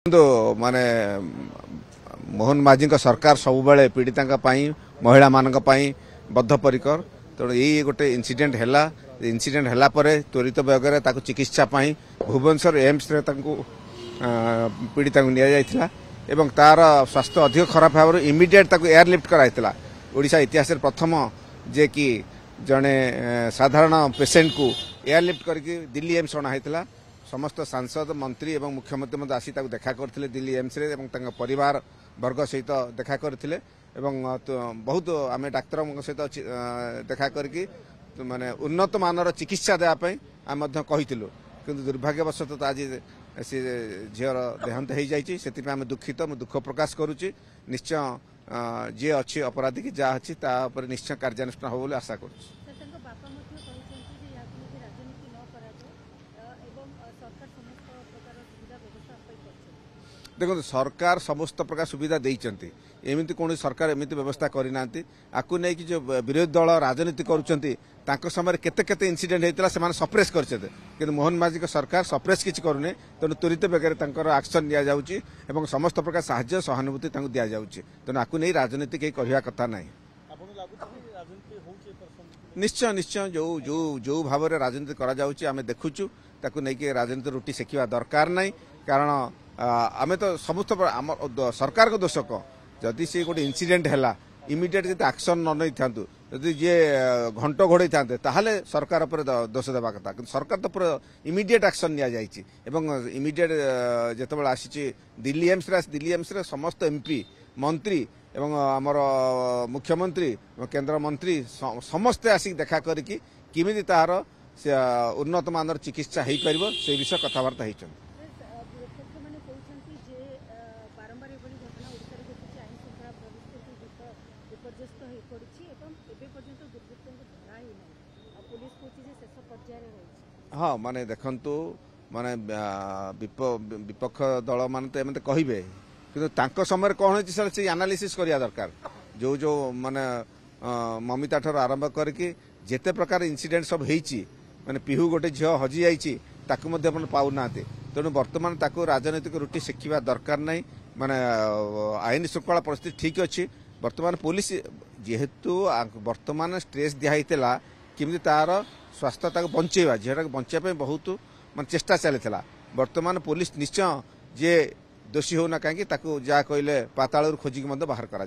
माने मोहन माझी सरकार सब बेले पीड़िता महिला मान बद्धपरिकर तेणु यही गोटे इनसीडेंट है त्वरित बेगर चिकित्सा भुवनेश्वर एम्स रे पीड़िता को नि तार स्वास्थ्य अधिक खराब भाव इमिडिएट एयरलिफ्ट कराइला। ओडिशा इतिहास प्रथम जे कि जड़े साधारण पेसेंट को एयरलिफ्ट करके दिल्ली एम्स अणाई समस्त सांसद मंत्री एवं मुख्यमंत्री आसी देखा करते दिल्ली एम्स रे परिवार वर्ग सहित देखा करते बहुत आम डाक्तर सहित देखा करके माने उन्नत मानर चिकित्सा देवाई आम कहीलु कि दुर्भाग्यवशत आज सी झीर देहांत हो जाए से दुखित मुझे दुख प्रकाश करुच्ची निश्चय जी अच्छी अपराधी की जहाँ अच्छी निश्चय कार्यानुष्ठान हो आशा कर। देखो सरकार समस्त प्रकार सुविधा देइचंती एमती कौन सरकार एमती व्यवस्था करना आपको नहीं कि जो विरोधी दल राजनीति करुँच समय केते केते इनसीडेंट होता है सप्रेस कर मोहन माझी सरकार सप्रेस किसी करूने तेणु त्वरित बेगर एक्शन दि जाऊँगी समस्त प्रकार साहाय्य सहानुभूति दि जाऊँगी तेणु आपको नहीं राजनीति कहीं करवा कथा ना। निश्चय निश्चय जो जो जो भाव में राजनीति करें देखुचु ताकू नहीं राजनीति रुटी सेकिवा दरकार नहीं कारण आमे तो समस्त सरकार को दोष कह जदि सी गोटे इनसीडेंट है इमिडिएट जब एक्शन न नहीं था जदि जी घंट घोड़े था सरकार पर दोष देवा कथा कि सरकार तो पूरा इमिडिएट एक्शन नि इमिडिएट जिते आसी दिल्ली एम्स रे समस्त एमपी मंत्री एवं आमर मुख्यमंत्री केंद्र मंत्री समस्ते आसिक देखा करके किमिति तार उन्नत मानर चिकित्सा हो पार से विषय कथबार्ता होती। हाँ माने देखंतु माने विपक्ष दल मान तो एमते कहिबे कि समय कौन होती से एनालिसिस करिया दरकार जो जो माने ममिता ठार आरंभ करके जेते प्रकार इनसीडेंट सब होईची माने पिहू गोटे झील हजि जाइए ताकू पाऊना तेणु बर्तमान ताकू राजनीतिक रुटी शिखा दरकार नहीं माने आईन श्रृंखला परिस्थिति ठीक अच्छी बर्तमान पुलिस जेहेतु बर्तमान स्ट्रेस दिखाई किमी तार स्वास्थ्य बंचेवा झीटा बचाई बहुत मान चेष्टा चली बर्तमान पुलिस निश्चय जे दोषी होना कहीं जहाँ कहले पाताल खोजिक बाहर करा।